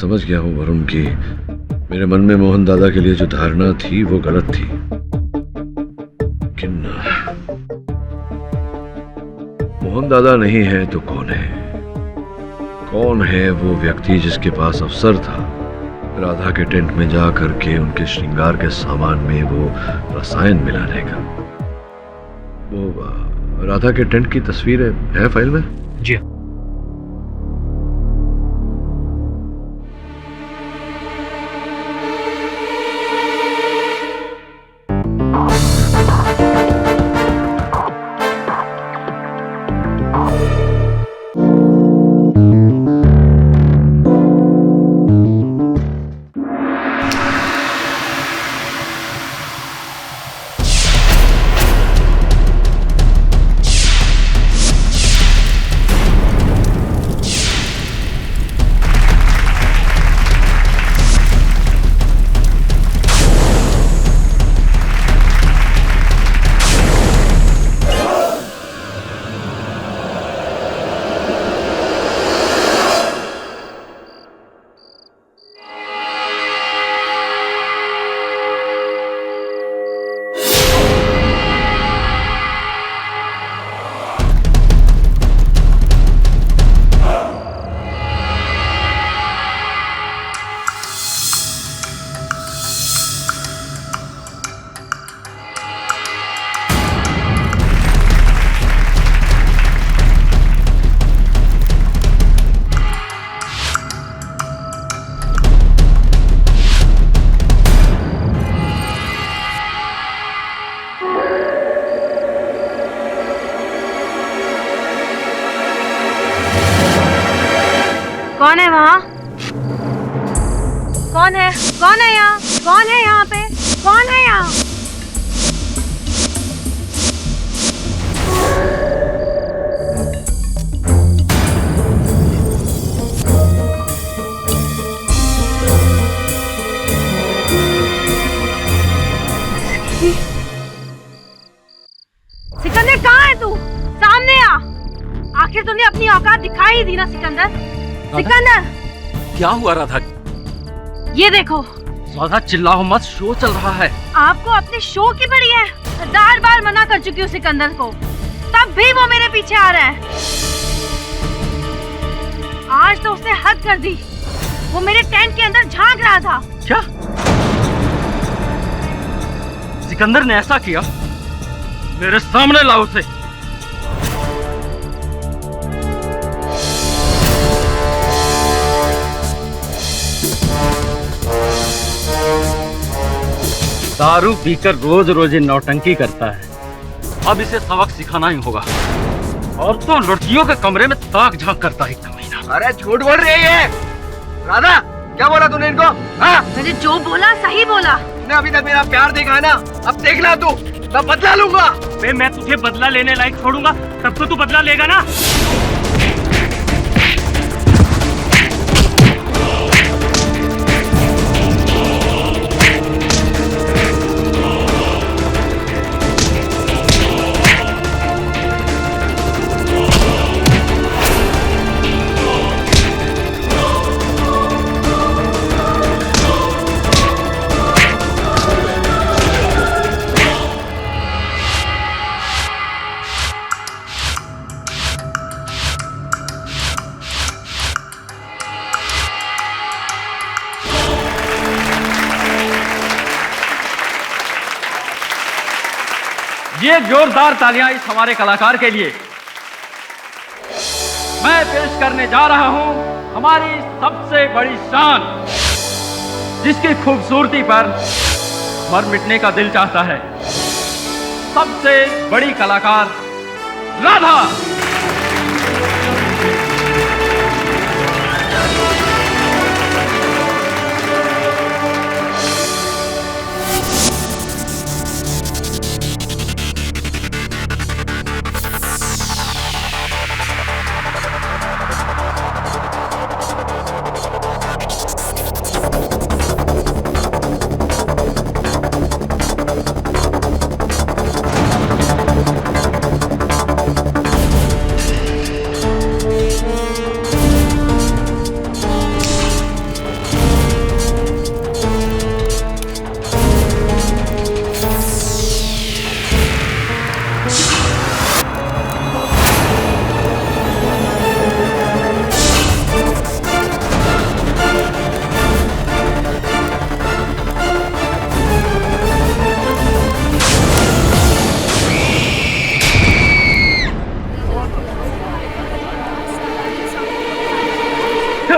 समझ गया हूँ वरुण कि मेरे मन में मोहन दादा के लिए जो धारणा थी वो गलत थी। लेकिन मोहन दादा नहीं है तो कौन है? कौन है वो व्यक्ति जिसके पास अवसर था राधा के टेंट में जा करके उनके श्रृंगार के सामान में वो रसायन मिलाने का? वो राधा के टेंट की तस्वीर है फाइल में? जी कौन है वहाँ? कौन है? कौन है यहाँ? कौन है यहाँ पे? कौन है यहाँ? सिकंदर कहाँ है तू? सामने आ। आखिर तूने अपनी औकात दिखाई ही दी ना सिकंदर। सिकंदर क्या हुआ राधा? ये देखो। राधा चिल्लाओ मत, शो चल रहा है। आपको अपने शो की पड़ी है। 1000 बार मना कर चुकी हूँ सिकंदर को, तब भी वो मेरे पीछे आ रहा है। आज तो उसने हद कर दी। वो मेरे टेंट के अंदर झांक रहा था। क्या सिकंदर ने ऐसा किया? मेरे सामने लाओ उसे। दारू पीकर रोज रोज नौटंकी करता है, अब इसे सबक सिखाना ही होगा। और तो लड़कियों के कमरे में ताक झांक करता है कमीना। अरे झूठ बोल रही है राधा। क्या बोला तूने इनको? हाँ? मैंने जो बोला सही बोला। तूने अभी तक मेरा प्यार देखा है ना, अब देख ला तू। मैं बदला लूंगा। मैं तुझे बदला लेने लायक छोड़ूंगा तब तो तू बदला लेगा ना। ये जोरदार तालियां इस हमारे कलाकार के लिए। मैं पेश करने जा रहा हूं हमारी सबसे बड़ी शान, जिसकी खूबसूरती पर मर मिटने का दिल चाहता है। सबसे बड़ी कलाकार राधा।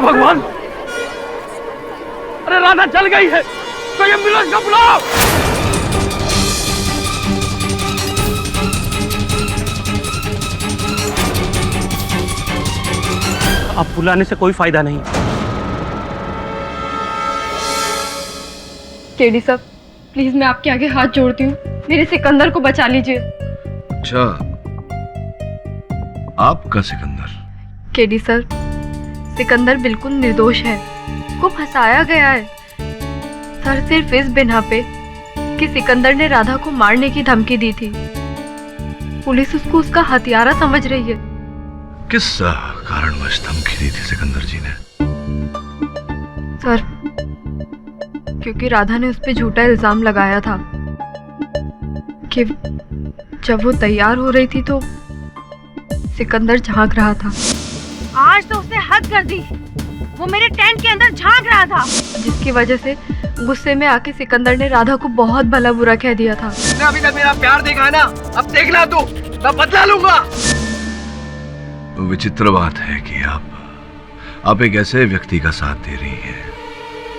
भगवान, अरे राधा जल गई है, कोई एम्बुलेंस को बुलाओ। अब बुलाने से कोई फायदा नहीं। केडी साहब, प्लीज मैं आपके आगे हाथ जोड़ती हूँ, मेरे सिकंदर को बचा लीजिए। अच्छा, आपका सिकंदर? केडी सर, सिकंदर बिल्कुल निर्दोष है, उसको फंसाया गया है सर, सिर्फ इस बिना पे कि सिकंदर ने राधा को मारने की धमकी दी थी। पुलिस उसको उसका हथियारा समझ रही है। किस कारणवश धमकी दी थी सिकंदर जी ने? सर, क्योंकि राधा ने उस पे झूठा इल्जाम लगाया था कि जब वो तैयार हो रही थी तो सिकंदर झांक रहा था। आज तो उसने हद कर दी, वो मेरे टेंट के अंदर झांक रहा था, जिसकी वजह से गुस्से में आके सिकंदर ने राधा को बहुत भला बुरा कह दिया था। तुमने अभी तक मेरा प्यार देखा है ना, अब देखना तू, मैं बदला लूंगा। विचित्र बात है कि आप एक ऐसे व्यक्ति का साथ दे रही हैं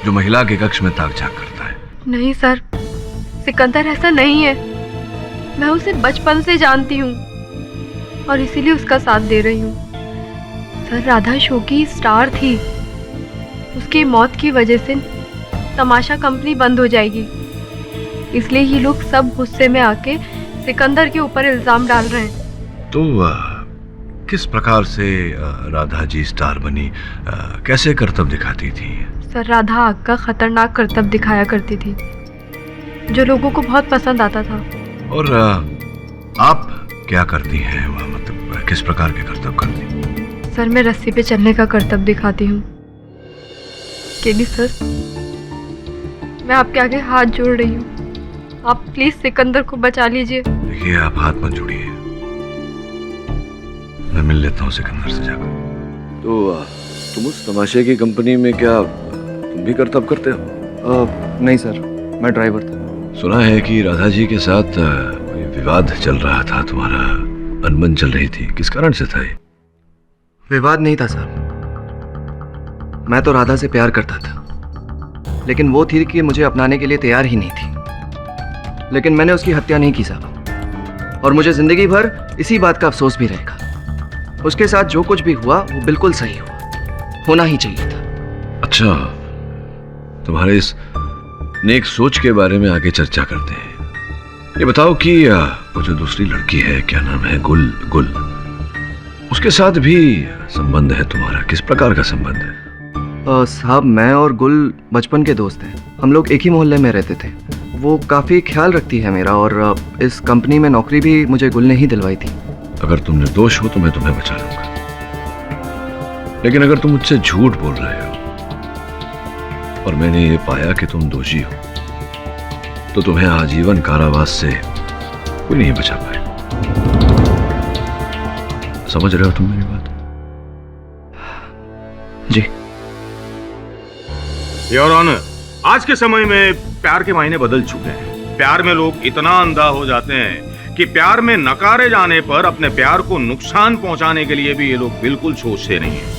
जो महिला के कक्ष में ताक झांक करता है। नहीं सर, सिकंदर ऐसा नहीं है, मैं उसे बचपन से जानती हूँ और इसीलिए उसका साथ दे रही हूँ। सर, राधा शो की स्टार थी, उसकी मौत की वजह से तमाशा कंपनी बंद हो जाएगी, इसलिए ये लोग सब गुस्से में आके सिकंदर के ऊपर इल्जाम डाल रहे हैं। तो किस प्रकार से राधा जी स्टार बनी, कैसे करतब दिखाती थी? सर, राधा आग का खतरनाक करतब दिखाया करती थी जो लोगों को बहुत पसंद आता था। और आप क्या करती हैं वह, मतलब किस प्रकार के करतब करती? सर, मैं रस्सी पे चलने का करतब दिखाती हूँ। केडी सर, मैं आपके आगे हाथ जोड़ रही हूँ, आप प्लीज सिकंदर को बचा लीजिए। देखिए, आप हाथ मत जोड़िए, मैं मिल लेता हूँ सिकंदर से जाकर। तो तुम उस तमाशे की कंपनी में क्या तुम भी करतब करते हो? नहीं सर, मैं ड्राइवर था। सुना है कि राधा जी के साथ कोई विवाद चल रहा था, तुम्हारा अनबन चल रही थी, किस कारण से था ये? विवाद नहीं था सर, मैं तो राधा से प्यार करता था, लेकिन वो थी कि मुझे अपनाने के लिए तैयार ही नहीं थी। लेकिन मैंने उसकी हत्या नहीं की साहब, और मुझे जिंदगी भर इसी बात का अफसोस भी रहेगा। उसके साथ जो कुछ भी हुआ वो बिल्कुल सही हुआ, होना ही चाहिए था। अच्छा, तुम्हारे इस नेक सोच के बारे में आगे चर्चा करते हैं। ये बताओ कि वो जो दूसरी लड़की है, क्या नाम है, गुल, उसके साथ भी संबंध है तुम्हारा? किस प्रकार का संबंध है? साहब, मैं और गुल बचपन के दोस्त हैं, हम लोग एक ही मोहल्ले में रहते थे। वो काफ़ी ख्याल रखती है मेरा, और इस कंपनी में नौकरी भी मुझे गुल ने ही दिलवाई थी। अगर तुम निर्दोष हो तो मैं तुम्हें बचा लूंगा, लेकिन अगर तुम मुझसे झूठ बोल रहे हो और मैंने ये पाया कि तुम दोषी हो, तो तुम्हें आजीवन कारावास से कोई नहीं बचा पाए। समझ रहे हो तुम मेरी बात? जी। योर ऑनर, आज के समय में प्यार के मायने बदल चुके हैं। प्यार में लोग इतना अंधा हो जाते हैं कि प्यार में नकारे जाने पर अपने प्यार को नुकसान पहुंचाने के लिए भी ये लोग बिल्कुल सोचते नहीं हैं।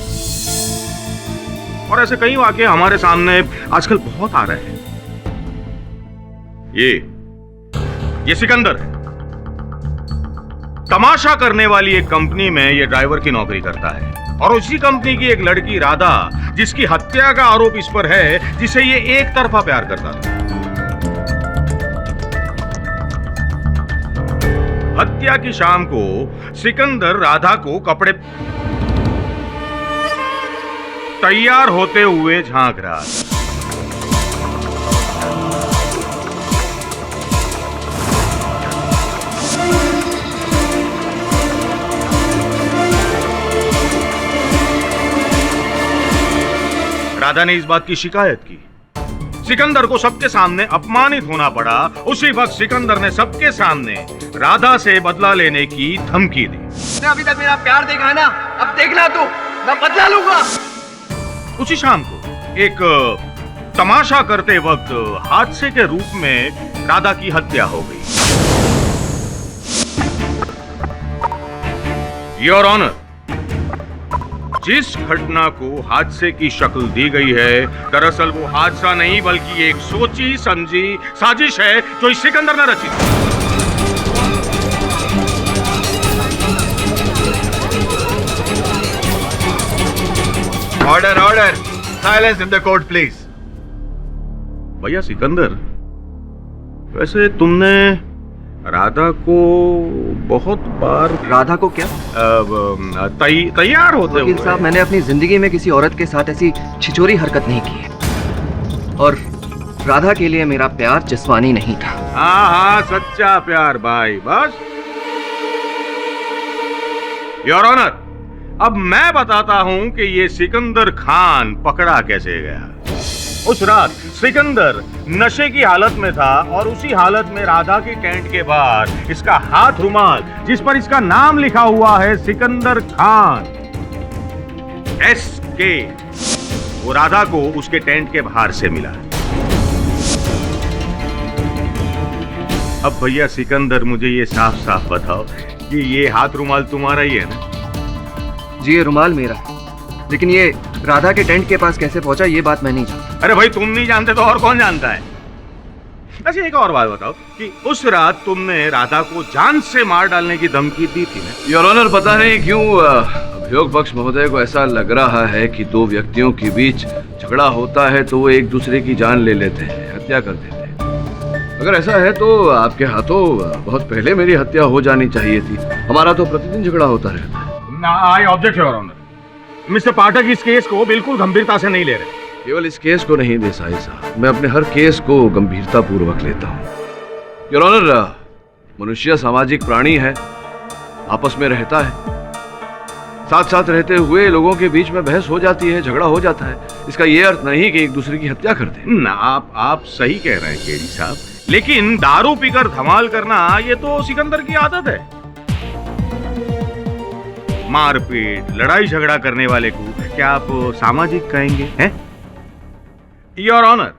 और ऐसे कई वाकये हमारे सामने आजकल बहुत आ रहे हैं। ये सिकंदर है, तमाशा करने वाली एक कंपनी में ये ड्राइवर की नौकरी करता है, और उसी कंपनी की एक लड़की राधा, जिसकी हत्या का आरोप इस पर है, जिसे ये एक तरफा प्यार करता था। हत्या की शाम को सिकंदर राधा को कपड़े तैयार होते हुए झांक रहा था। राधा ने इस बात की शिकायत की। सिकंदर को सबके सामने अपमानित होना पड़ा। उसी वक्त सिकंदर ने सबके सामने राधा से बदला लेने की धमकी दी। तुमने अभी तक मेरा प्यार देखा है ना, अब देखना तू, मैं बदला लूंगा। उसी शाम को एक तमाशा करते वक्त हादसे के रूप में राधा की हत्या हो गई। योर ऑनर, जिस घटना को हादसे की शक्ल दी गई है, दरअसल वो हादसा नहीं बल्कि एक सोची समझी साजिश है जो इस सिकंदर ने रची थी। Order order, silence in the court please. भैया सिकंदर, वैसे तुमने राधा को बहुत बार राधा को क्या? तैयार होते वकील साहब, मैंने अपनी जिंदगी में किसी औरत के साथ ऐसी छिचोरी हरकत नहीं की है। और राधा के लिए मेरा प्यार जिस्मानी नहीं था। हाँ, सच्चा प्यार भाई, बस। योर ऑनर, अब मैं बताता हूं कि ये सिकंदर खान पकड़ा कैसे गया। उस रात सिकंदर नशे की हालत में था और उसी हालत में राधा के टेंट के बाहर इसका हाथ रुमाल, जिस पर इसका नाम लिखा हुआ है सिकंदर खान SK, वो राधा को उसके टेंट के बाहर से मिला। अब भैया सिकंदर, मुझे ये साफ साफ बताओ कि ये हाथ रुमाल तुम्हारा ही है ना? जी, ये रुमाल मेरा है, लेकिन ये राधा के टेंट के पास कैसे पहुंचा ये बात मैं नहीं जानता। अरे भाई, तुम नहीं जानते तो और कौन जानता है? अच्छा, एक और बात बताओ कि उस रात तुमने राधा को जान से मार डालने की धमकी दी थी ना? योर ऑनर, पता नहीं क्यों अभियोग पक्ष महोदय को ऐसा लग रहा है कि दो व्यक्तियों के बीच झगड़ा होता है तो वो एक दूसरे की जान ले लेते हैं, हत्या कर देते हैं। अगर ऐसा है तो आपके हाथों बहुत पहले मेरी हत्या हो जानी चाहिए थी। हमारा तो प्रतिदिन झगड़ा होता रहता है। I object your honour. Mister Pathak इस केस को बिल्कुल गंभीरता से नहीं ले रहे। केवल इस केस को नहीं देसाई साहब, मैं अपने हर केस को गंभीरता पूर्वक लेता हूँ। योर ऑनर, मनुष्य सामाजिक प्राणी है, आपस में रहता है, साथ साथ रहते हुए लोगों के बीच में बहस हो जाती है, झगड़ा हो जाता है। इसका ये अर्थ नहीं कि एक दूसरे की हत्या कर दें। ना, आप सही कह रहे हैं केडी साहब, लेकिन दारू पीकर धमाल करना ये तो सिकंदर की आदत है। मारपीट, लड़ाई झगड़ा करने वाले को क्या आप सामाजिक कहेंगे? हैं? योर ऑनर,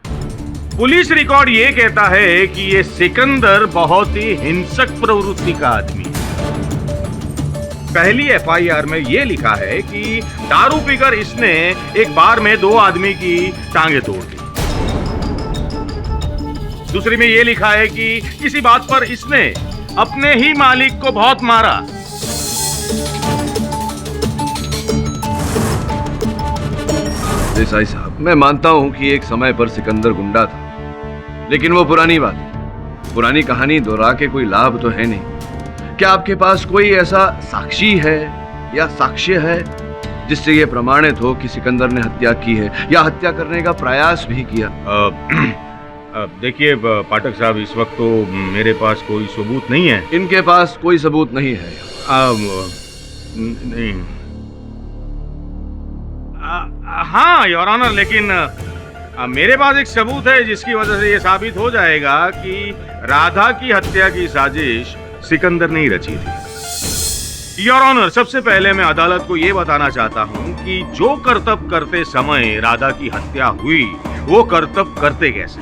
पुलिस रिकॉर्ड ये कहता है कि ये सिकंदर बहुत ही हिंसक प्रवृत्ति का आदमी है। पहली FIR में ये लिखा है कि दारू पीकर इसने एक बार में 2 आदमी की टांगे तोड़ दी। दूसरी में ये लिखा है कि किसी बात पर इसने अपने ही मालिक को बहुत मारा। देसाई साहब, मैं मानता हूं कि एक समय पर सिकंदर गुंडा था, लेकिन वो पुरानी बात है। पुरानी कहानी दोहरा के कोई लाभ तो है नहीं। क्या आपके पास कोई ऐसा साक्षी है या साक्ष्य है जिससे ये प्रमाणित हो कि सिकंदर ने हत्या की है या हत्या करने का प्रयास भी किया? देखिए पाठक साहब, इस वक्त तो मेरे पास कोई सबूत नहीं है। इनके पास कोई सबूत नहीं है? नहीं। हाँ योर ऑनर, लेकिन मेरे पास एक सबूत है जिसकी वजह से यह साबित हो जाएगा कि राधा की हत्या की साजिश सिकंदर ने ही रची थी। योर ऑनर, सबसे पहले मैं अदालत को यह बताना चाहता हूं कि जो करतब करते समय राधा की हत्या हुई, वो करतब करते कैसे।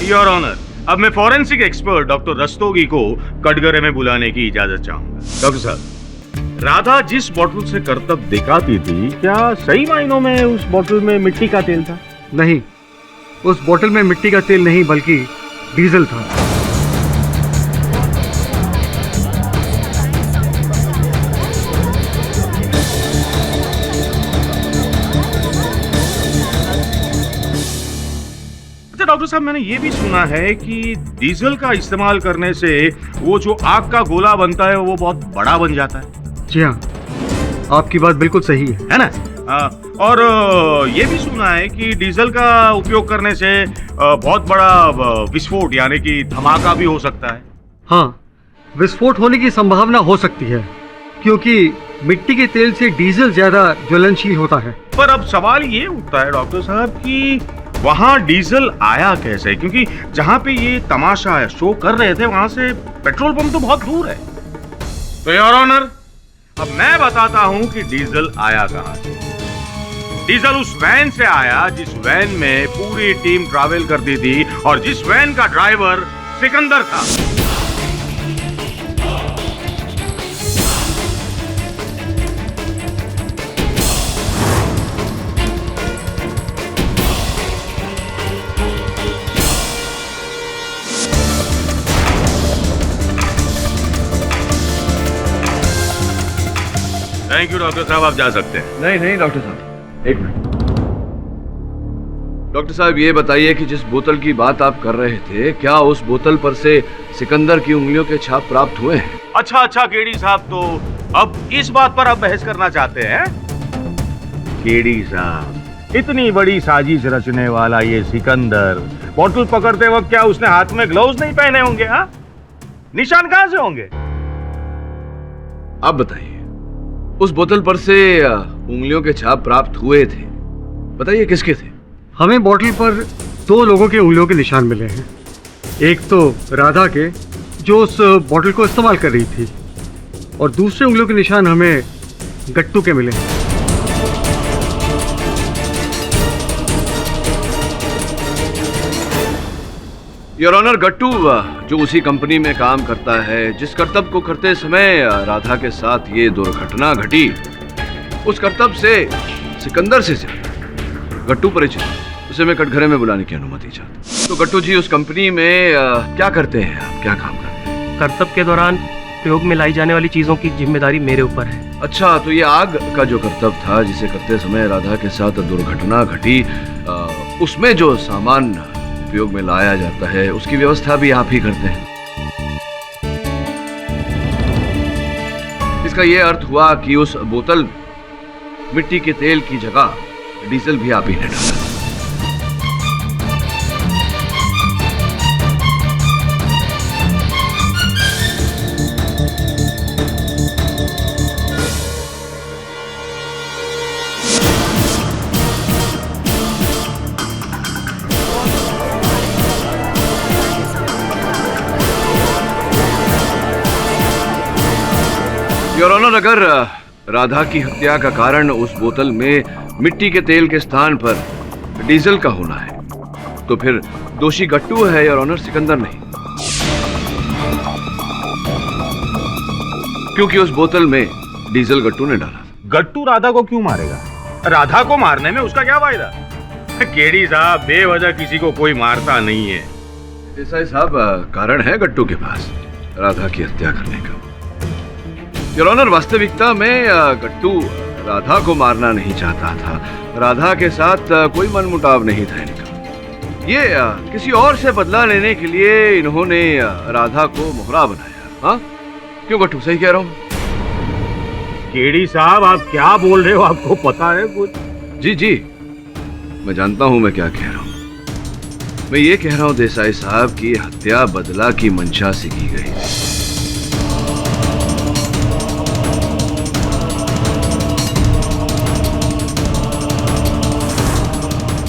योर ऑनर, अब मैं फॉरेंसिक एक्सपर्ट डॉक्टर रस्तोगी को कटघरे में बुलाने की इजाजत चाहूंगा। डॉक्टर साहब, राधा जिस बोतल से करतब दिखाती थी, क्या सही मायनों में उस बोतल में मिट्टी का तेल था? नहीं, उस बोतल में मिट्टी का तेल नहीं बल्कि डीजल था। अच्छा डॉक्टर साहब, मैंने ये भी सुना है कि डीजल का इस्तेमाल करने से वो जो आग का गोला बनता है वो बहुत बड़ा बन जाता है। जी हाँ, आपकी बात बिल्कुल सही है ना? और ये भी सुना है कि डीजल का उपयोग करने से बहुत बड़ा विस्फोट यानी कि धमाका भी हो सकता है। हाँ, विस्फोट होने की संभावना हो सकती है क्योंकि मिट्टी के तेल से डीजल ज्यादा ज्वलनशील होता है। पर अब सवाल ये उठता है डॉक्टर साहब कि वहाँ डीजल आया कैसे, क्योंकि जहाँ पे ये तमाशा शो कर रहे थे वहां से पेट्रोल पंप तो बहुत दूर है। तो योर ऑनर, अब मैं बताता हूं कि डीजल आया कहां से। डीजल उस वैन से आया जिस वैन में पूरी टीम ट्रैवल करती थी और जिस वैन का ड्राइवर सिकंदर था। थैंक यू डॉक्टर साहब, आप जा सकते हैं। नहीं नहीं डॉक्टर साहब, एक मिनट। डॉक्टर साहब ये बताइए कि जिस बोतल की बात आप कर रहे थे, क्या उस बोतल पर से सिकंदर की उंगलियों के छाप प्राप्त हुए हैं? अच्छा केडी साहब, तो अब इस बात पर आप बहस करना चाहते हैं? केडी साहब, इतनी बड़ी साजिश रचने वाला ये सिकंदर बोतल पकड़ते वक्त क्या उसने हाथ में ग्लव्स नहीं पहने होंगे? हाँ, निशान कहां से होंगे? आप बताइए, उस बोतल पर से उंगलियों के छाप प्राप्त हुए थे, बताइए किसके थे? हमें बॉटल पर 2 लोगों के उंगलियों के निशान मिले हैं। एक तो राधा के, जो उस बॉटल को इस्तेमाल कर रही थी, और दूसरे उंगलियों के निशान हमें गट्टू के मिले हैं। योर ऑनर, गट्टू जो उसी कंपनी में काम करता है जिस करतब को करते समय राधा के साथ ये दुर्घटना घटी, उस करतब से सिकंदर से गट्टू परिचित, उसे मैं कटघरे में बुलाने की अनुमति चाहता। तो गट्टू जी उस कंपनी में क्या करते हैं आप, क्या काम करते हैं? करतब के दौरान प्रयोग में लाई जाने वाली चीजों की जिम्मेदारी मेरे ऊपर है। अच्छा, तो ये आग का जो करतब था जिसे करते समय राधा के साथ दुर्घटना घटी, उसमें जो सामान उपयोग में लाया जाता है उसकी व्यवस्था भी आप ही करते हैं। इसका ये अर्थ हुआ कि उस बोतल में मिट्टी के तेल की जगह डीजल भी आप ही ने डाला। योर ऑनर, अगर राधा की हत्या का कारण उस बोतल में मिट्टी के तेल के स्थान पर डीजल का होना है, तो फिर दोषी गट्टू है योर ऑनर, सिकंदर नहीं। क्योंकि उस बोतल में डीजल गट्टू ने डाला। गट्टू राधा को क्यों मारेगा? राधा को मारने में उसका क्या फायदा? केडी साहब, बेवजह किसी को कोई मारता नहीं है। देसाई साहब, कारण है गट्टू के पास राधा की हत्या करने का। योर ऑनर, वास्तविकता में गट्टू राधा को मारना नहीं चाहता था। राधा के साथ कोई मनमुटाव नहीं था इनका। ये किसी और से बदला लेने के लिए इन्होंने राधा को मोहरा बनाया। हाँ, क्यों गट्टू, सही कह रहा हूँ? केडी साहब, आप क्या बोल रहे हो? आपको पता है कुछ? जी जी, मैं जानता हूँ मैं क्या कह रहा हूँ। मैं ये कह रहा हूँ देसाई साहब की हत्या बदला की मंशा से की गई।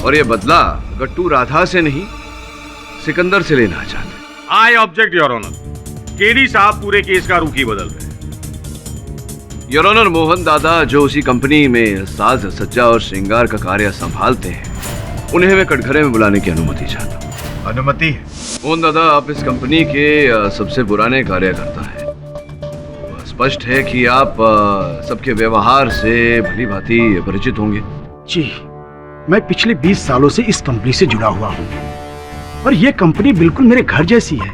और ये बदला गट्टू राधा से नहीं, सिकंदर से लेना चाहते। I object your honour. KD साहब पूरे केस का रुख ही बदल रहे। योर ऑनर, मोहन दादा जो उसी कंपनी में साज सज्जा और श्रृंगार का कार्य संभालते हैं, उन्हें मैं कटघरे में बुलाने की अनुमति चाहता हूँ। अनुमति? मोहन दादा, आप इस कंपनी के सबसे पुराने कार्यकर्ता हैं। स्पष्ट है कि आप सबके व्यवहार से भली भांति परिचित होंगे। जी, मैं पिछले 20 सालों से इस कंपनी से जुड़ा हुआ हूँ और ये कंपनी बिल्कुल मेरे घर जैसी है,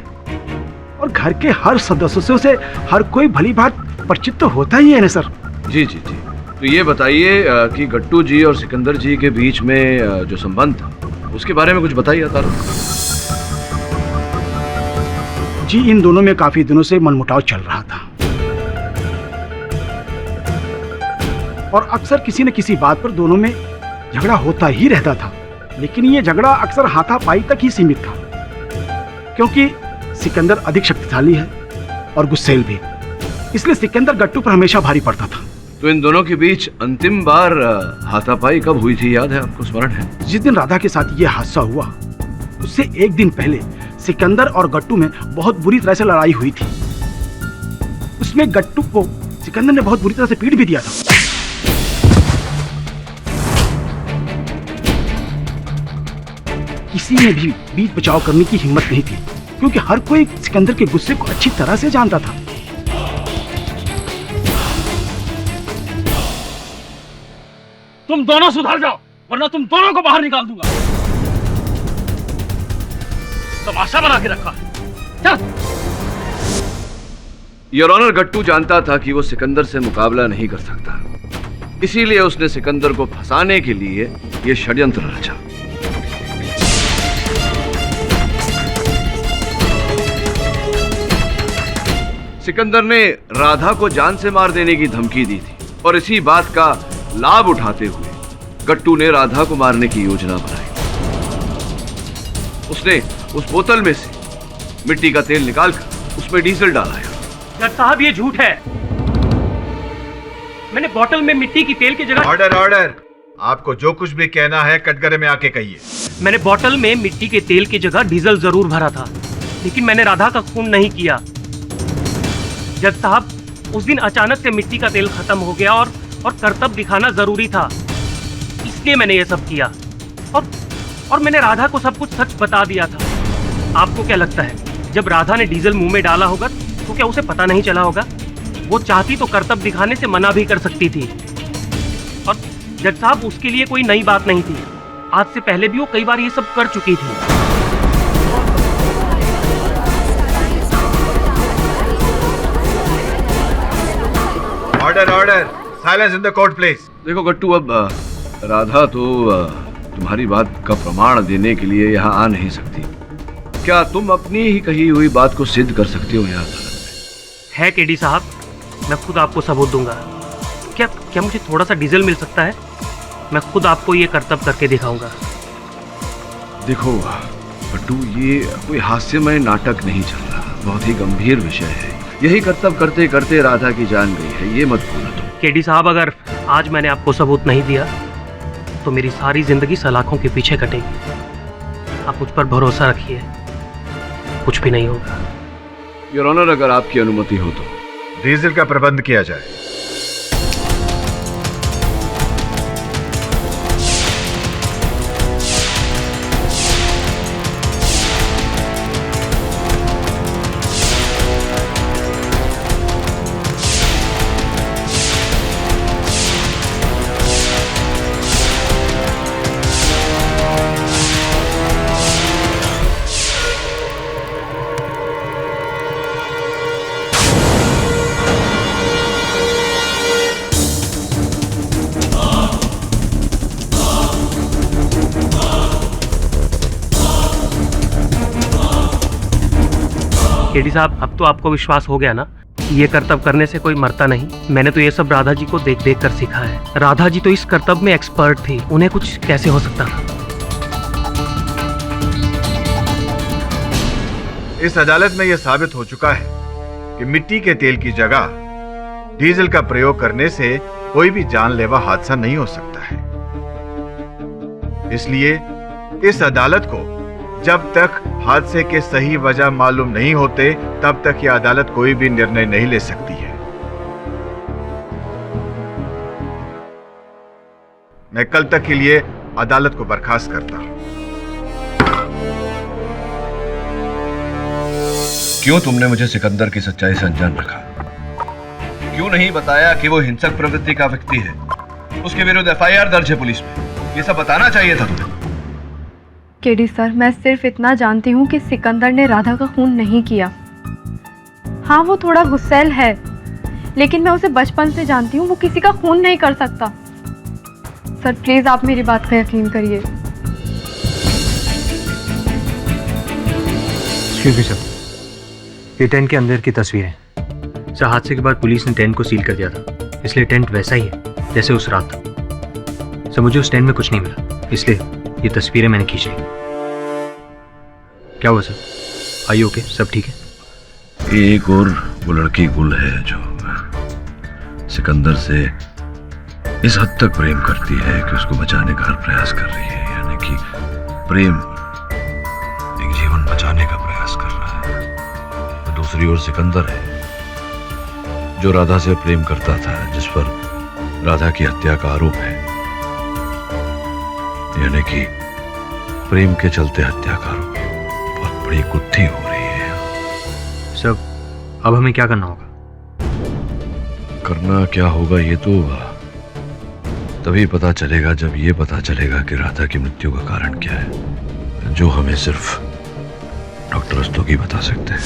और घर के हर सदस्यों से हर कोई भली बात परिचित तो होता ही है ना सर। जी जी जी, तो ये बताइए कि गट्टू जी और सिकंदर जी के बीच में जो संबंध था उसके बारे में कुछ बताइए। जी, इन दोनों में काफी दिनों से मनमुटाव चल रहा था और अक्सर किसी न किसी बात पर दोनों में झगड़ा होता ही रहता था। लेकिन ये झगड़ा अक्सर हाथापाई तक ही सीमित था, क्योंकि सिकंदर अधिक शक्तिशाली है और गुस्सैल भी, इसलिए सिकंदर गट्टू पर हमेशा भारी पड़ता था। तो इन दोनों के बीच अंतिम बार हाथापाई कब हुई थी, याद है आपको, स्मरण है? जिस दिन राधा के साथ ये हादसा हुआ उससे एक दिन पहले सिकंदर और गट्टू में बहुत बुरी तरह से लड़ाई हुई थी। उसमें गट्टू को सिकंदर ने बहुत बुरी तरह से पीट भी दिया था। किसी ने भी बीच बचाव करने की हिम्मत नहीं थी, क्योंकि हर कोई सिकंदर के गुस्से को अच्छी तरह से जानता था। तुम दोनों सुधर जाओ, वरना तुम दोनों को बाहर निकाल दूंगा। तमाशा बना के रखा है। चल। योर ऑनर, गट्टू जानता था कि वो सिकंदर से मुकाबला नहीं कर सकता, इसीलिए उसने सिकंदर को फंसाने के लिए यह षड्यंत्र रचा। सिकंदर ने राधा को जान से मार देने की धमकी दी थी और इसी बात का लाभ उठाते हुए गट्टू ने राधा को मारने की योजना बनाई। उसने उस बोतल में से मिट्टी का तेल निकालकर उसमें डीजल डाला। जज साहब, ये झूठ है। मैंने बोतल में मिट्टी की तेल की जगह ऑर्डर ऑर्डर, आपको जो कुछ भी कहना है कटघरे में आके कहिए। मैंने बोतल में मिट्टी के तेल की जगह डीजल जरूर भरा था, लेकिन मैंने राधा का खून नहीं किया। जज साहब, उस दिन अचानक से मिट्टी का तेल खत्म हो गया और करतब दिखाना जरूरी था, इसलिए मैंने ये सब किया। और मैंने राधा को सब कुछ सच बता दिया था। आपको क्या लगता है, जब राधा ने डीजल मुंह में डाला होगा तो क्या उसे पता नहीं चला होगा? वो चाहती तो करतब दिखाने से मना भी कर सकती थी। और जज साहब, उसके लिए कोई नई बात नहीं थी। आज से पहले भी वो कई बार ये सब कर चुकी थी। Order order, silence in the court please. देखो गट्टू, अब राधा तो तुम्हारी बात का प्रमाण देने के लिए यहाँ आ नहीं सकती। क्या तुम अपनी ही कही हुई बात को सिद्ध कर सकते हो यहाँ अदालत में? है केडी साहब, मैं खुद आपको सबूत दूंगा। क्या मुझे थोड़ा सा डीजल मिल सकता है? मैं खुद आपको ये करतब करके दिखाऊंगा। देखो गट्टू, ये कोई हास्यमय नाटक नहीं चल रहा, बहुत ही गंभीर विषय है। यही करतब करते करते राधा की जान गई है, ये मत भूलो तुम। केडी साहब, अगर आज मैंने आपको सबूत नहीं दिया तो मेरी सारी जिंदगी सलाखों के पीछे कटेगी। आप मुझ पर भरोसा रखिए, कुछ भी नहीं होगा। योर ऑनर, अगर आपकी अनुमति हो तो डीजल का प्रबंध किया जाए। केडी साहब, अब तो आपको विश्वास हो गया ना कि ये करतब करने से कोई मरता नहीं। मैंने तो ये सब राधा जी को देख देख कर सीखा है। राधा जी तो इस करतब में एक्सपर्ट थी, उन्हें कुछ कैसे हो सकता था? इस अदालत में यह साबित हो चुका है कि मिट्टी के तेल की जगह डीजल का प्रयोग करने से कोई भी जानलेवा हादसा नहीं हो सकता है। इसलिए इस अदालत को जब तक हादसे के सही वजह मालूम नहीं होते तब तक यह अदालत कोई भी निर्णय नहीं ले सकती है। मैं कल तक के लिए अदालत को बर्खास्त करता हूं। क्यों तुमने मुझे सिकंदर की सच्चाई से अनजान रखा? क्यों नहीं बताया कि वो हिंसक प्रवृत्ति का व्यक्ति है, उसके विरुद्ध एफआईआर दर्ज है पुलिस में? ये सब बताना चाहिए था तुम्हें। केडी सर, मैं सिर्फ इतना जानती हूँ कि सिकंदर ने राधा का खून नहीं किया। हाँ, वो थोड़ा गुस्सैल है, लेकिन मैं उसे बचपन से जानती हूँ, वो किसी का खून नहीं कर सकता। सर प्लीज आप मेरी बात पर यकीन करिए। एक्सक्यूज मी सर, ये टेंट के अंदर की तस्वीर है। सर, हादसे के बाद पुलिस ने टेंट को सील कर दिया था, इसलिए टेंट वैसा ही है जैसे उस रात था। सर, मुझे उस टेंट में कुछ नहीं मिला, इसलिए ये तस्वीरें मैंने खींच ली। क्या हुआ सर? आइए, ओके, सब ठीक है? एक और वो लड़की गुल है जो सिकंदर से इस हद तक प्रेम करती है कि उसको बचाने का हर प्रयास कर रही है। यानी कि प्रेम एक जीवन बचाने का प्रयास कर रहा है। तो दूसरी ओर सिकंदर है जो राधा से प्रेम करता था, जिस पर राधा की हत्या का आरोप है। यानी कि प्रेम के चलते हत्याकारों की बहुत बड़ी गुत्थी हो रही है। सर, अब हमें क्या करना होगा? करना क्या होगा ये तो तभी पता चलेगा जब ये पता चलेगा कि राधा की मृत्यु का कारण क्या है, जो हमें सिर्फ डॉक्टर रस्तोगी बता सकते हैं।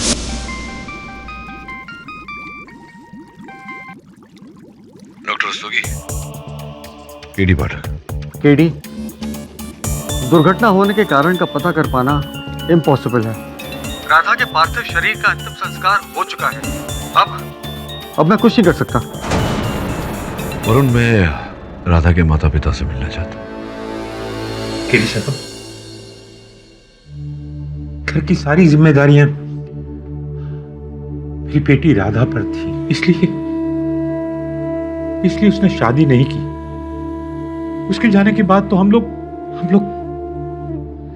केडी पाठक। केडी, दुर्घटना होने के कारण का पता कर पाना इम्पॉसिबल है। राधा के पार्थिव शरीर का अंतिम संस्कार हो चुका है। अब मैं कुछ नहीं कर सकता। वरुण, मैं राधा के माता पिता से मिलना चाहता हूँ। केडी साहब, घर की सारी जिम्मेदारियां मेरी बेटी राधा पर थी, इसलिए उसने शादी नहीं की। उसके जाने के बाद तो हम लोग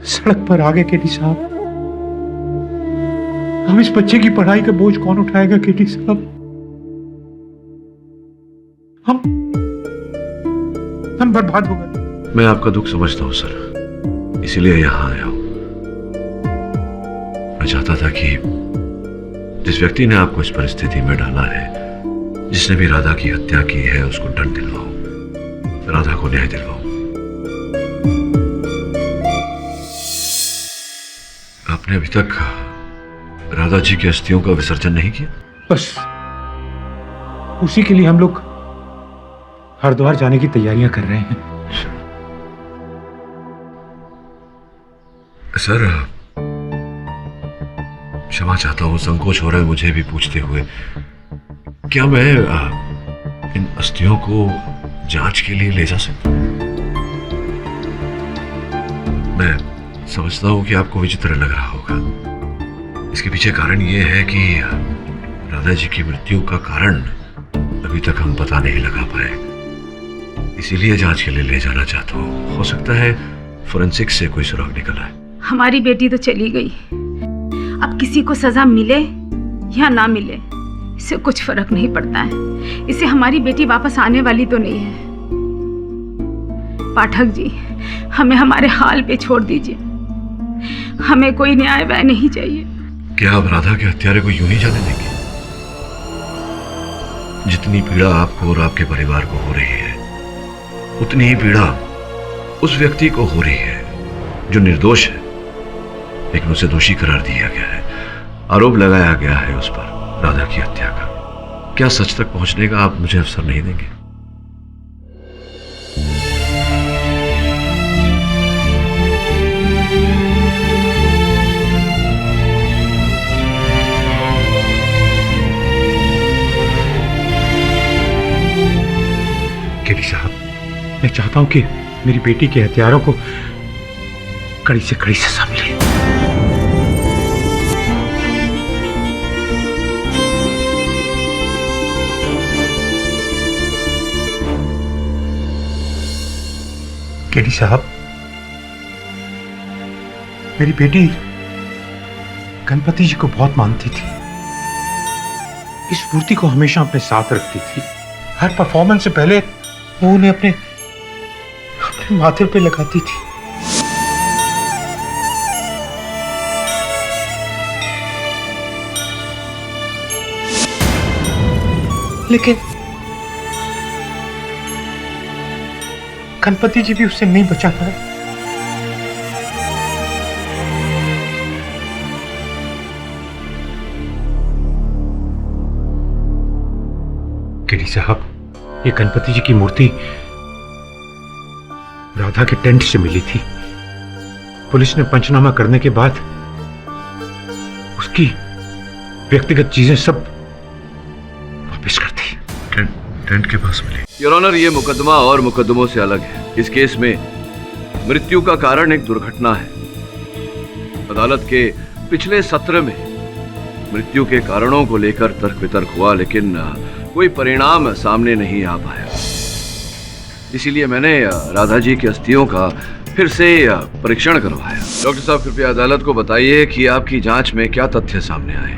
सड़क पर आ गए। केडी साहब, हम इस बच्चे की पढ़ाई का बोझ कौन उठाएगा? केडी साहब, हम बर्बाद हो गए। मैं आपका दुख समझता हूं सर, इसीलिए यहां आया हूं। मैं चाहता था कि जिस व्यक्ति ने आपको इस परिस्थिति में डाला है, जिसने भी राधा की हत्या की है, उसको दंड दिलवाऊं, राधा को न्याय दिलवाऊं। आपने अभी तक राधा जी की अस्थियों का विसर्जन नहीं किया? बस उसी के लिए हम लोग हरिद्वार जाने की तैयारियां कर रहे हैं। सर, क्षमा चाहता हूं, संकोच हो रहा है मुझे भी पूछते हुए। क्या मैं इन अस्थियों को जांच के लिए ले जा सकता हूं? मैं समझता हूं कि आपको विचित्र लग रहा होगा। इसके पीछे कारण यह है कि राधा जी की मृत्यु का कारण अभी तक हम पता नहीं लगा पाए, इसीलिए जांच के लिए ले जाना चाहता हूं। हो सकता है फोरेंसिक से कोई सुराग निकल आए। हमारी बेटी तो चली गई, अब किसी को सजा मिले या ना मिले इससे कुछ फर्क नहीं पड़ता है। इससे हमारी बेटी वापस आने वाली तो नहीं है। पाठक जी, हमें हमारे हाल पे छोड़ दीजिए, हमें कोई न्याय वह नहीं चाहिए। क्या आप राधा के हत्यारे को यूं ही जाने देंगे? जितनी पीड़ा आपको और आपके परिवार को हो रही है, उतनी ही पीड़ा उस व्यक्ति को हो रही है जो निर्दोष है, लेकिन उसे दोषी करार दिया गया है। आरोप लगाया गया है उस पर राधा की हत्या का। क्या सच तक पहुंचने का आप मुझे अवसर नहीं देंगे? केडी साहब, मैं चाहता हूं कि मेरी बेटी के हत्यारों को कड़ी से कड़ी सजा मिले। केडी साहब, मेरी बेटी गणपति जी को बहुत मानती थी। इस मूर्ति को हमेशा अपने साथ रखती थी। हर परफॉर्मेंस से पहले वो उन्हें अपने माथे पे लगाती थी। लेकिन गणपति जी भी उससे नहीं बचा पाए। केडी साहब, ये गणपति जी की मूर्ति राधा के टेंट से मिली थी। पुलिस ने पंचनामा करने के बाद उसकी व्यक्तिगत चीजें सब वापस कर दी। टेंट के पास मिली। योर ऑनर, ये मुकदमा और मुकदमों से अलग है। इस केस में मृत्यु का कारण एक दुर्घटना है। अदालत के पिछले सत्र में मृत्यु के कारणों को लेकर तर्क वितर्क हुआ, लेकिन कोई परिणाम सामने नहीं आ पाया। इसीलिए मैंने राधा जी की अस्थियों का फिर से परीक्षण करवाया। डॉक्टर साहब, कृपया अदालत को बताइए कि आपकी जांच में क्या तथ्य सामने आए।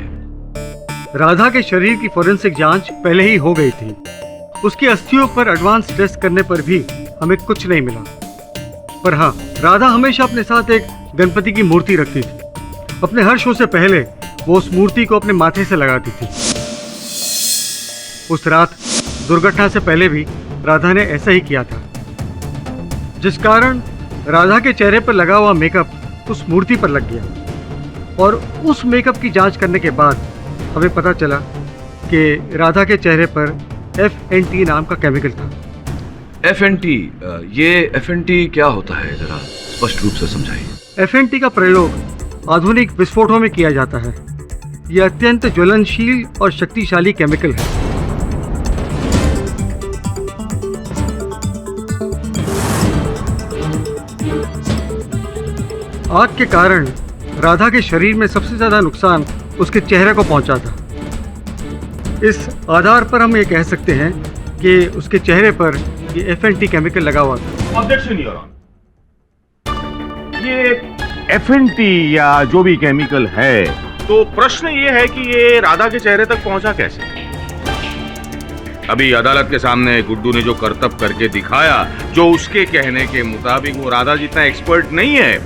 राधा के शरीर की फोरेंसिक जांच पहले ही हो गई थी। उसकी अस्थियों पर एडवांस टेस्ट करने पर भी हमें कुछ नहीं मिला। पर हाँ, राधा हमेशा अपने साथ एक गणपति की मूर्ति रखती थी। अपने हर शो से पहले वो उस मूर्ति को अपने माथे से लगाती थी। उस रात दुर्घटना से पहले भी राधा ने ऐसा ही किया था, जिस कारण राधा के चेहरे पर लगा हुआ मेकअप उस मूर्ति पर लग गया। और उस मेकअप की जांच करने के बाद हमें पता चला कि राधा के चेहरे पर FNT नाम का केमिकल था, FNT, ये FNT क्या होता है, जरा स्पष्ट रूप से समझाइए। FNT का प्रयोग आधुनिक विस्फोटों में किया जाता है। यह अत्यंत ज्वलनशील और शक्तिशाली केमिकल है। आग के कारण राधा के शरीर में सबसे ज्यादा नुकसान उसके चेहरे को पहुंचा था। इस आधार पर हम ये कह सकते हैं कि उसके चेहरे पर ये FNT केमिकल लगा हुआ था। ऑब्जेक्शन योर ऑनर, ये FNT या जो भी केमिकल है, तो प्रश्न ये है कि ये राधा के चेहरे तक पहुंचा कैसे? अभी अदालत के सामने गुड्डू ने जो करतब करके दिखाया, जो उसके कहने के मुताबिक वो राधा जितना एक्सपर्ट नहीं है,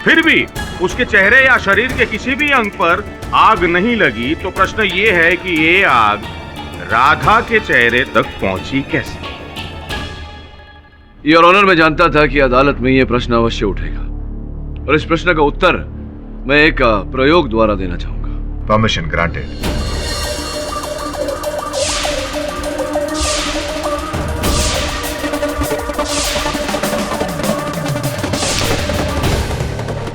फिर भी उसके चेहरे या शरीर के किसी भी अंग पर आग नहीं लगी, तो प्रश्न ये है कि ये आग राधा के चेहरे तक पहुंची कैसे? योर ऑनर, मैं जानता था कि अदालत में यह प्रश्न अवश्य उठेगा और इस प्रश्न का उत्तर मैं एक प्रयोग द्वारा देना चाहूंगा। Permission granted.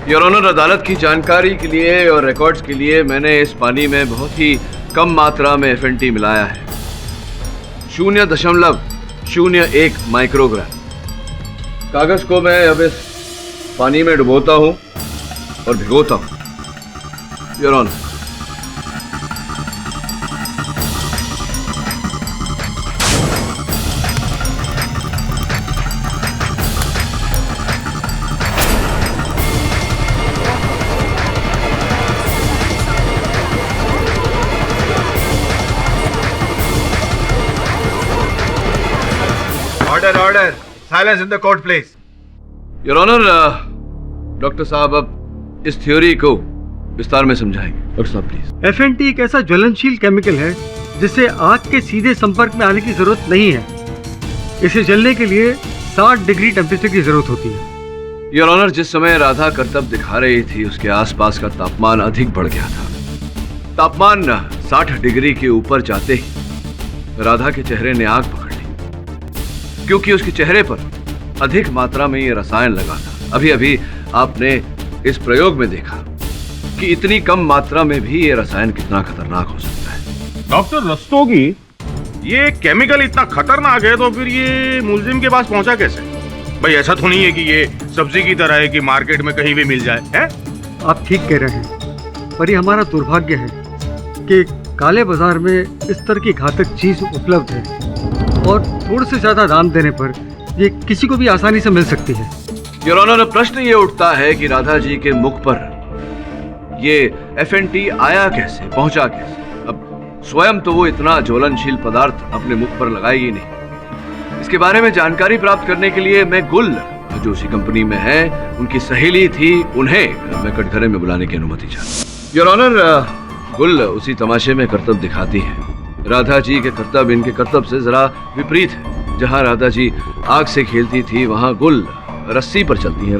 योर ऑनर, अदालत की जानकारी के लिए और रिकॉर्ड्स के लिए मैंने इस पानी में बहुत ही कम मात्रा में FNT मिलाया है, 0.01 माइक्रोग्राम। कागज को मैं अब इस पानी में डुबोता हूं और भिगोता हूं। Your honour, order, silence in the court please. Your honour, doctor साहब अब इस थ्योरी को विस्तार में समझाएंगे। डॉक्टर साहब प्लीज। FNT एक ऐसा ज्वलनशील केमिकल है जिसे आग के सीधे संपर्क में आने की जरूरत नहीं है। इसे जलने के लिए 60 डिग्री टेम्परेचर की जरूरत होती है। योर ऑनर, जिस समय राधा करतब दिखा रही थी उसके आसपास का तापमान अधिक बढ़ गया था। तापमान 60 डिग्री के ऊपर जाते ही राधा के चेहरे ने आग पकड़ ली, क्योंकि उसके चेहरे पर अधिक मात्रा में ये रसायन लगा था। अभी अभी आपने इस प्रयोग में देखा कि इतनी कम मात्रा में भी ये रसायन कितना खतरनाक हो सकता है। डॉक्टर रस्तोगी, ये केमिकल इतना खतरनाक है तो फिर ये मुलजिम के पास पहुंचा कैसे? भाई ऐसा तो नहीं है कि ये सब्जी की तरह है कि मार्केट में कहीं भी मिल जाए, है? आप ठीक कह रहे हैं, पर ये हमारा दुर्भाग्य है कि काले बाजार में इस तरह की घातक चीज उपलब्ध है और थोड़े से ज्यादा दाम देने पर ये किसी को भी आसानी से मिल सकती है। योर ऑनर, प्रश्न ये उठता है कि राधा जी के मुख पर ये FNT आया कैसे, पहुंचा कैसे? अब स्वयं तो वो इतना ज्वलनशील पदार्थ अपने मुख पर लगाएगी नहीं। इसके बारे में जानकारी प्राप्त करने के लिए मैं गुल, जो उसी कंपनी में है, उनकी सहेली थी, उन्हें मैं कटघरे में बुलाने की अनुमति चाहता। योर ऑनर, गुल उसी तमाशे में करतब दिखाती है। राधा जी के करतब इनके करतब से जरा विपरीत है। जहां राधा जी आग से खेलती थी, वहां गुल रस्सी पर चलती है।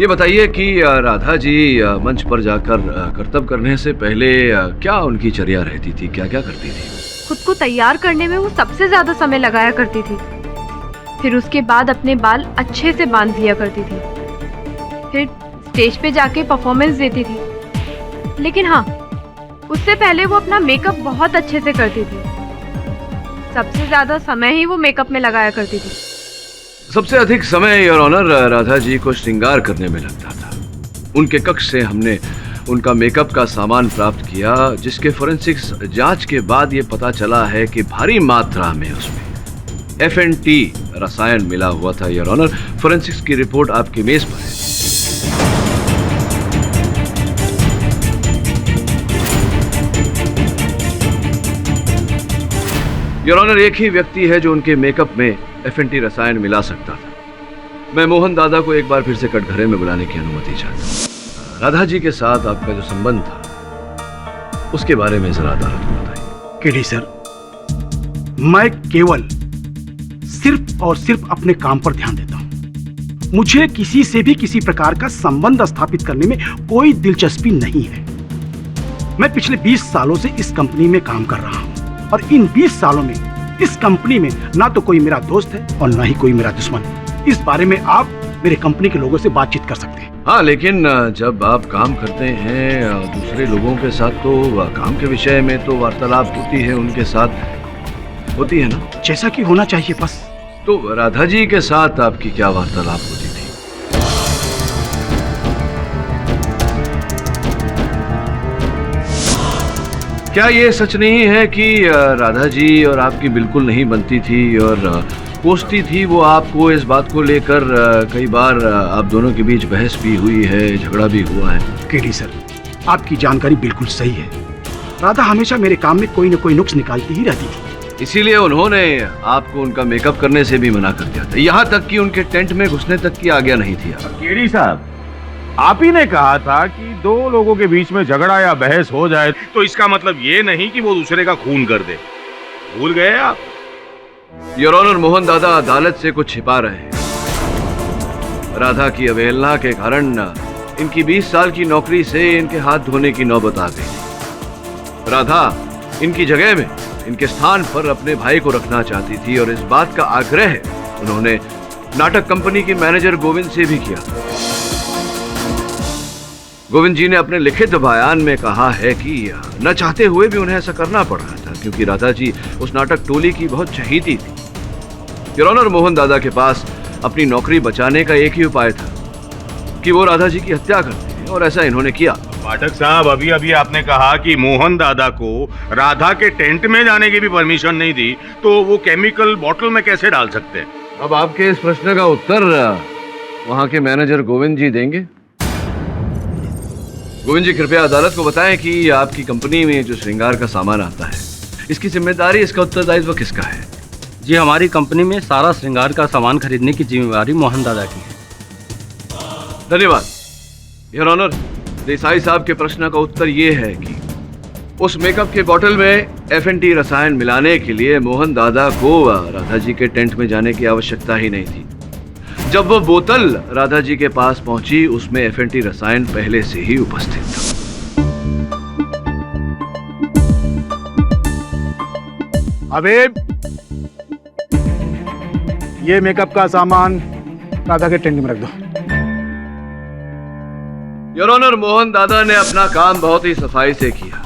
ये बताइए कि राधा जी मंच पर जाकर करतब करने से पहले क्या उनकी चर्या रहती थी, क्या क्या करती थी? खुद को तैयार करने में वो सबसे ज्यादा समय लगाया करती थी। फिर उसके बाद अपने बाल अच्छे से बांध लिया करती थी। फिर स्टेज पे जाके परफॉर्मेंस देती थी। लेकिन हाँ, उससे पहले वो अपना मेकअप बहुत अच्छे से करती थी। सबसे ज्यादा समय ही वो मेकअप में लगाया करती थी। सबसे अधिक समय योर ऑनर राधा जी को श्रृंगार करने में लगता था। उनके कक्ष से हमने उनका मेकअप का सामान प्राप्त किया, जिसके फोरेंसिक्स जांच के बाद ये पता चला है कि भारी मात्रा में उसमें FNT रसायन मिला हुआ था। योर ऑनर, फोरेंसिक्स की रिपोर्ट आपकी मेज पर है। योर ऑनर, एक ही व्यक्ति है जो उनके मेकअप में FNT रसायन मिला सकता था। मैं मोहन दादा को एक बार फिर से कटघरे में बुलाने की अनुमति चाहता हूँ। राधा जी के साथ आपका जो संबंध था उसके बारे में जरा अदालत को बताइए। केडी सर, मैं केवल सिर्फ और सिर्फ अपने काम पर ध्यान देता हूं। मुझे किसी से भी किसी प्रकार का संबंध स्थापित करने में कोई दिलचस्पी नहीं है। मैं पिछले 20 सालों से इस कंपनी में काम कर रहा हूं और इन 20 सालों में इस कंपनी में ना तो कोई मेरा दोस्त है और ना ही कोई मेरा दुश्मन। इस बारे में आप मेरे कंपनी के लोगों से बातचीत कर सकते हैं। हाँ, लेकिन जब आप काम करते हैं दूसरे लोगों के साथ तो काम के विषय में तो वार्तालाप होती है, उनके साथ होती है ना? जैसा कि होना चाहिए बस। तो राधा जी के साथ आपकी क्या वार्तालाप होती थी? क्या ये सच नहीं है कि राधा जी और आपकी बिल्कुल नहीं बनती थी और कोसती थी वो आपको? इस बात को लेकर कई बार आप दोनों के बीच बहस भी हुई है, झगड़ा भी हुआ है। केडी सर, आपकी जानकारी बिल्कुल सही है। राधा हमेशा मेरे काम में कोई न कोई नुक्स निकालती ही रहती थी। इसीलिए उन्होंने आपको उनका मेकअप करने से भी मना कर दिया था, यहाँ तक कि उनके टेंट में घुसने तक की आज्ञा नहीं थी। केडी साहब, आप ही ने कहा था कि दो लोगों के बीच में झगड़ा या बहस हो जाए तो इसका मतलब ये नहीं कि वो दूसरे का खून कर दे। भूल गए आप? योर ऑनर, मोहन दादा अदालत से कुछ छिपा रहे हैं। राधा की अवहेलना के कारण इनकी 20 साल की नौकरी से इनके हाथ धोने की नौबत आ गई। राधा इनकी जगह में इनके स्थान पर अपने भाई को रखना चाहती थी और इस बात का आग्रह उन्होंने नाटक कंपनी के मैनेजर गोविंद से भी किया। गोविंद जी ने अपने लिखित बयान में कहा है कि न चाहते हुए भी उन्हें ऐसा करना पड़ रहा था, क्योंकि राधा जी उस नाटक टोली की बहुत चहेती थी। योर ऑनर, मोहन दादा के पास अपनी नौकरी बचाने का एक ही उपाय था कि वो राधा जी की हत्या कर दें, और ऐसा इन्होंने किया। पाठक साहब, अभी अभी आपने कहा कि मोहन दादा को राधा के टेंट में जाने की भी परमिशन नहीं दी, तो वो केमिकल बॉटल में कैसे डाल सकते हैं? अब आपके इस प्रश्न का उत्तर वहां के मैनेजर गोविंद जी देंगे। गोविंद जी, कृपया अदालत को बताएं कि आपकी कंपनी में जो श्रृंगार का सामान आता है, इसकी जिम्मेदारी, इसका उत्तरदायित्व किसका है? जी, हमारी कंपनी में सारा श्रृंगार का सामान खरीदने की जिम्मेदारी मोहन दादा की है। धन्यवाद। योर ऑनर, देसाई साहब के प्रश्न का उत्तर ये है कि उस मेकअप के बोतल में FNT रसायन मिलाने के लिए मोहन दादा को राधा जी के टेंट में जाने की आवश्यकता ही नहीं थी। जब वो बोतल राधा जी के पास पहुंची, उसमें FNT रसायन पहले से ही उपस्थित था। अबे, ये मेकअप का सामान राधा के टेंट में रख दो। योर ऑनर, मोहन दादा ने अपना काम बहुत ही सफाई से किया,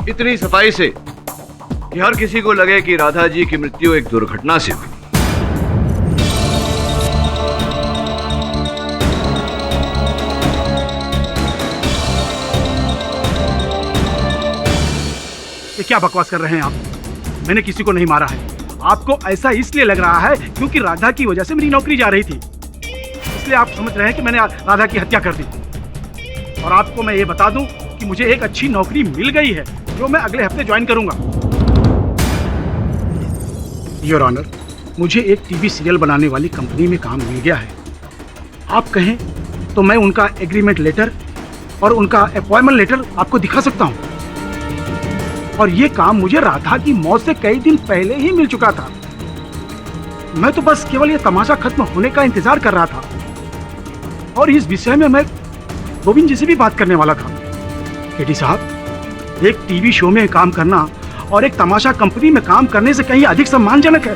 इतनी सफाई से कि हर किसी को लगे कि राधा जी की मृत्यु एक दुर्घटना से हुई। ये क्या बकवास कर रहे हैं आप? मैंने किसी को नहीं मारा है। आपको ऐसा इसलिए लग रहा है क्योंकि राधा की वजह से मेरी नौकरी जा रही थी, इसलिए आप समझ रहे हैं कि मैंने राधा की हत्या कर दी। और आपको मैं ये बता दूं कि मुझे एक अच्छी नौकरी मिल गई है जो मैं अगले हफ्ते ज्वाइन करूंगा। योर ऑनर, मुझे एक टीवी सीरियल बनाने वाली कंपनी में काम मिल गया है। आप कहें तो मैं उनका एग्रीमेंट लेटर और उनका अपॉइंटमेंट लेटर आपको दिखा सकता हूं। और ये काम मुझे राधा की मौत से कई दिन पहले ही मिल चुका था। मैं तो बस केवल ये तमाशा खत्म होने का इंतजार कर रहा था, और इस विषय में मैं गोविंद जी से भी बात करने वाला था। केडी साहब, एक टीवी शो में काम करना और एक तमाशा कंपनी में काम करने से कहीं अधिक सम्मानजनक है।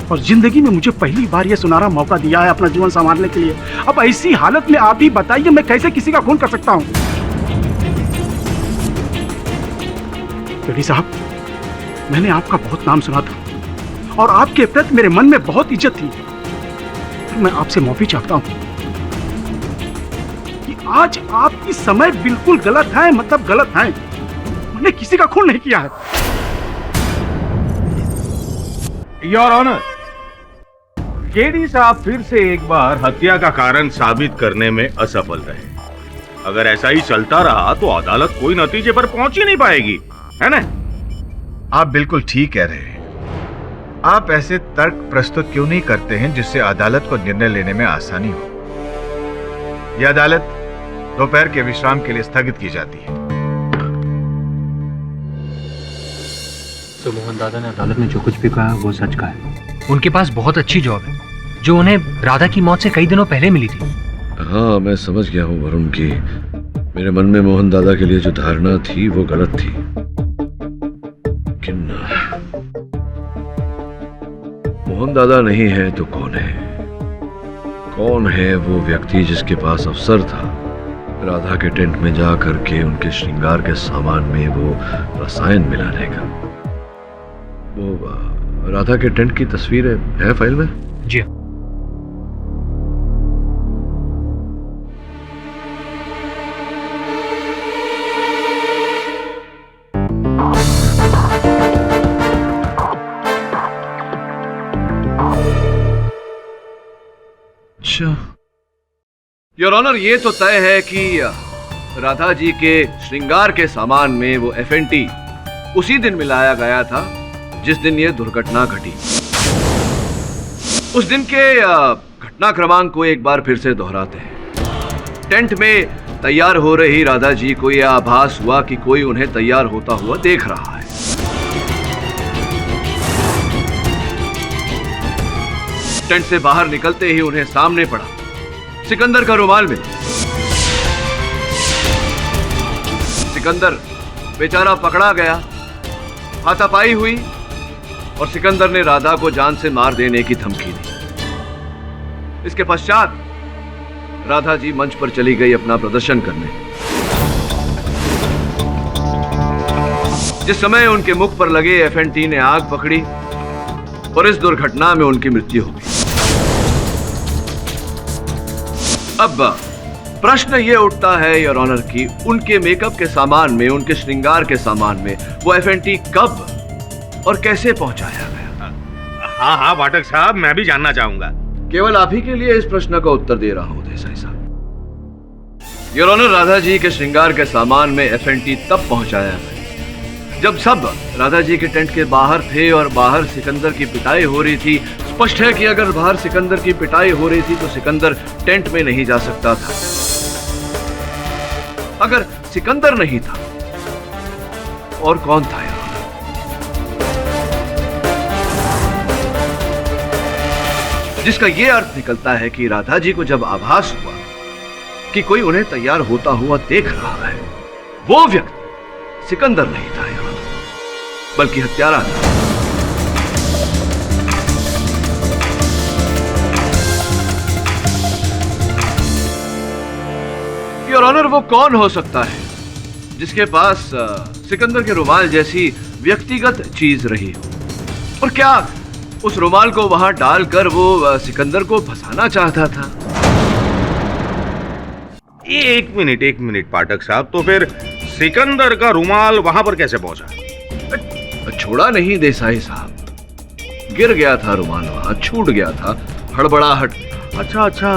और जिंदगी में मुझे पहली बार ये सुनहरा मौका दिया है अपना जीवन संवारने के लिए। अब ऐसी हालत में आप ही बताइए, मैं कैसे किसी का खून कर सकता हूँ? केडी साहब, मैंने आपका बहुत नाम सुना था और आपके प्रति मेरे मन में बहुत इज्जत थी। मैं आपसे माफी चाहता हूं कि आज आपकी समय बिल्कुल गलत है, मतलब गलत है। मैंने किसी का खून नहीं किया है। योर ऑनर, केडी साहब फिर से एक बार हत्या का कारण साबित करने में असफल रहे। अगर ऐसा ही चलता रहा तो अदालत कोई नतीजे पर पहुंच ही नहीं पाएगी, है ना? आप बिल्कुल ठीक कह रहे हैं। आप ऐसे तर्क प्रस्तुत क्यों नहीं करते हैं जिससे अदालत को निर्णय लेने में आसानी हो? यह अदालत दोपहर के विश्राम के लिए स्थगित की जाती है। तो मोहन दादा ने अदालत में जो कुछ भी कहा वो सच का है। उनके पास बहुत अच्छी जॉब है जो उन्हें राधा की मौत से कई दिनों पहले मिली थी। हाँ, मैं समझ गया हूँ वरुण की मेरे मन में मोहन दादा के लिए जो धारणा थी वो गलत थी। लेकिन मोहन दादा नहीं है तो कौन है? कौन है वो व्यक्ति जिसके पास अवसर था राधा के टेंट में जा करके उनके श्रृंगार के सामान में वो रसायन मिलाने का? वो राधा के टेंट की तस्वीर है फाइल में? जी हाँ। योर ऑनर, ये तो तय है कि राधा जी के श्रृंगार के सामान में वो एफएनटी उसी दिन मिलाया गया था जिस दिन ये दुर्घटना घटी। उस दिन के घटना क्रमांक को एक बार फिर से दोहराते हैं। टेंट में तैयार हो रही राधा जी को यह आभास हुआ कि कोई उन्हें तैयार होता हुआ देख रहा है। टेंट से बाहर निकलते ही उन्हें सामने पड़ा सिकंदर का रुमाल मिला। सिकंदर बेचारा पकड़ा गया, हाथापाई हुई और सिकंदर ने राधा को जान से मार देने की धमकी दी। इसके पश्चात राधा जी मंच पर चली गई अपना प्रदर्शन करने। जिस समय उनके मुख पर लगे एफएनटी ने आग पकड़ी और इस दुर्घटना में उनकी मृत्यु हो गई। अब प्रश्न ये उठता है योर ऑनर कि उनके मेकअप के सामान में, उनके श्रृंगार के सामान में वो एफएनटी कब और कैसे पहुंचाया गया? हाँ हाँ पाठक साहब, मैं भी जानना चाहूंगा। केवल आप ही के लिए इस प्रश्न का उत्तर दे रहा हूं देसाई साहब। योर ऑनर, राधा जी के श्रृंगार के सामान में एफएनटी तब पहुंचाया गया जब सब राधा जी के टेंट के बाहर थे और बाहर सिकंदर की पिटाई हो रही थी। स्पष्ट है कि अगर बाहर सिकंदर की पिटाई हो रही थी तो सिकंदर टेंट में नहीं जा सकता था। अगर सिकंदर नहीं था और कौन था यार? जिसका यह अर्थ निकलता है कि राधा जी को जब आभास हुआ कि कोई उन्हें तैयार होता हुआ देख रहा है, वो व्यक्ति सिकंदर नहीं था यार, बल्कि हत्यारा था। योर ऑनर, वो कौन हो सकता है जिसके पास सिकंदर के रुमाल जैसी व्यक्तिगत चीज रही हो? और क्या उस रुमाल को वहां डालकर वो सिकंदर को फंसाना चाहता था? एक मिनट पाठक साहब, तो फिर सिकंदर का रुमाल वहां पर कैसे पहुंचा? छोड़ा नहीं देसाई साहब, गिर गया था रुमाल, वहां छूट गया था, हड़बड़ाहट। अच्छा,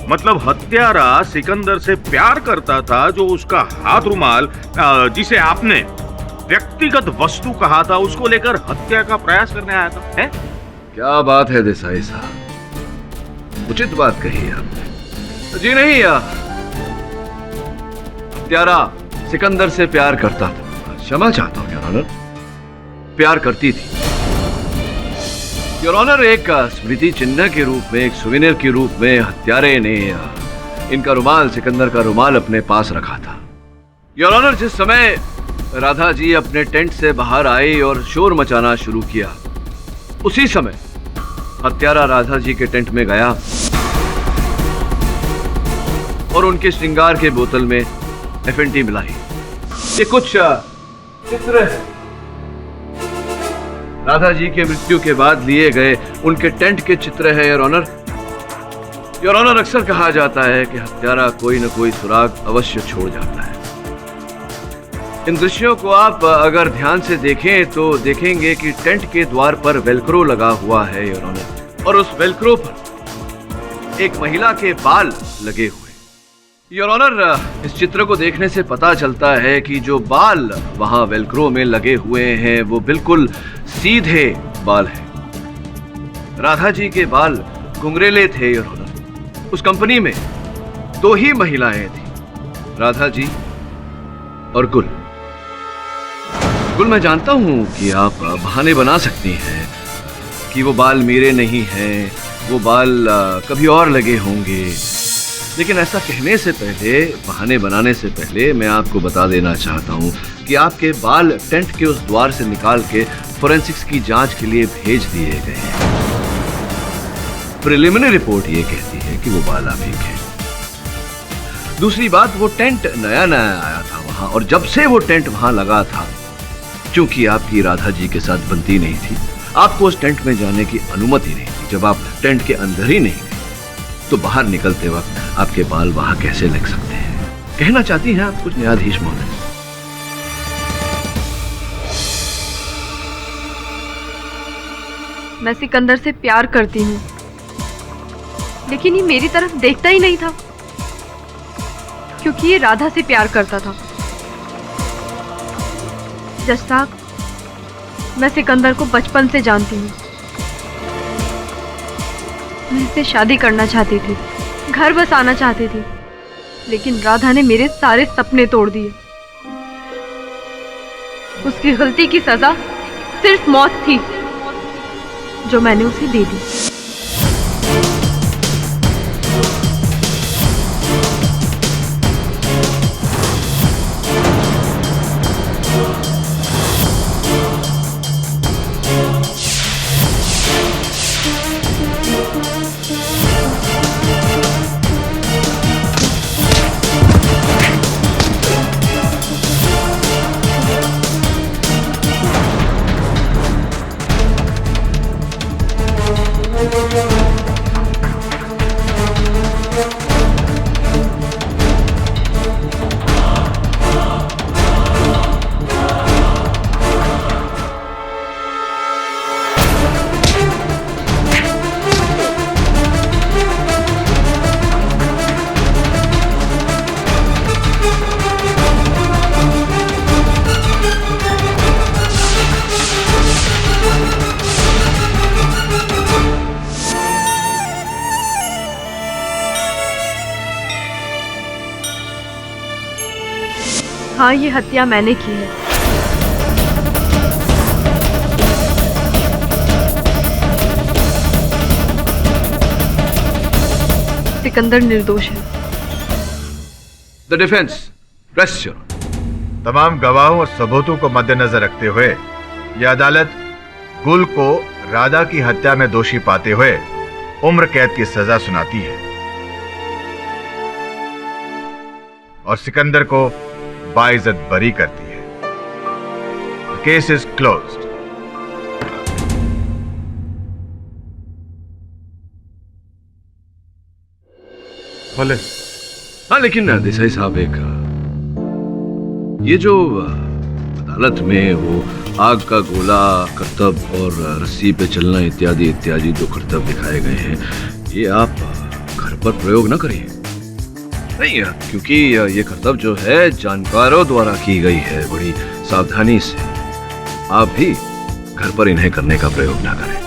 मतलब हत्यारा सिकंदर से प्यार करता था, जो उसका हाथ रुमाल जिसे आपने व्यक्तिगत वस्तु कहा था उसको लेकर हत्या का प्रयास करने आया था, है? क्या बात है देसाई साहब, उचित बात कही आपने। जी नहीं, हत्यारा सिकंदर से प्यार करता था। क्षमा चाहता हूं योर ऑनर, प्यार करती थी। योर ऑनर, एक स्मृति चिन्ह के रूप में, एक सुवेनियर के रूप में हत्यारे ने इनका रुमाल, सिकंदर का रुमाल अपने पास रखा था। योर ऑनर, जिस समय राधा जी अपने टेंट से बाहर आई और शोर मचाना शुरू किया, उसी समय हत्यारा राधा जी के टेंट में गया और उनके श्रृंगार के बोतल में एफएनटी मिलाई। ये कुछ चित्र है राधा जी के मृत्यु के बाद लिए गए उनके टेंट के चित्र है योर ऑनर। योर ऑनर, अक्सर कहा जाता है कि हत्यारा कोई न कोई सुराग अवश्य छोड़ जाता है। इन दृश्यों को आप अगर ध्यान से देखें तो देखेंगे कि टेंट के द्वार पर वेलक्रो लगा हुआ है योर ऑनर, और उस वेलक्रो पर एक महिला के बाल लगे हुए। योर ऑनर, इस चित्र को देखने से पता चलता है कि जो बाल वहां वेलक्रो में लगे हुए हैं वो बिल्कुल सीधे बाल हैं। राधा जी के बाल घुंघरेले थे योर ऑनर। उस कंपनी में दो ही महिलाएं थी, राधा जी और गुल। गुल, मैं जानता हूं कि आप बहाने बना सकती हैं कि वो बाल मेरे नहीं हैं, वो बाल कभी और लगे होंगे, लेकिन ऐसा कहने से पहले, बहाने बनाने से पहले मैं आपको बता देना चाहता हूं कि आपके बाल टेंट के उस द्वार से निकाल के फोरेंसिक्स की जांच के लिए भेज दिए गए हैं। प्रिलिमिनरी रिपोर्ट ये कहती है कि वो बालाभिक है। दूसरी बात, वो टेंट नया नया आया था वहां, और जब से वो टेंट वहां लगा था, क्योंकि आपकी राधा जी के साथ बनती नहीं थी, आपको उस टेंट में जाने की अनुमति नहीं थी। जब आप टेंट के अंदर ही नहीं गए तो बाहर निकलते वक्त आपके बाल वहां कैसे लग सकते हैं? कहना चाहती हैं आप कुछ, न्यायाधीश महोदय? मैं सिकंदर से प्यार करती हूँ, लेकिन ये मेरी तरफ देखता ही नहीं था, क्योंकि ये राधा से प्यार करता था। जज साहब, मैं सिकंदर को बचपन से जानती हूँ। मैं इससे शादी करना चाहती थी, घर बसाना चाहती थी, लेकिन राधा ने मेरे सारे सपने तोड़ दिए। उसकी गलती की सजा सिर्फ मौत थी, जो मैंने उसे दे दी। हाँ, ये हत्या मैंने की है। सिकंदर निर्दोष है। The defence, press your. तमाम गवाहों और सबूतों को मद्देनजर रखते हुए यह अदालत गुल को राधा की हत्या में दोषी पाते हुए उम्र कैद की सजा सुनाती है और सिकंदर को बाइज्जत बरी करती है। Case is closed. भले। हाँ, लेकिन देसाई साहब, एक ये जो अदालत में वो आग का गोला, करतब और रस्सी पे चलना इत्यादि इत्यादि जो करतब दिखाए गए हैं, ये आप घर पर प्रयोग न करिए। नहीं, क्योंकि ये करतब जो है जानकारों द्वारा की गई है, बड़ी सावधानी से। आप भी घर पर इन्हें करने का प्रयोग ना करें।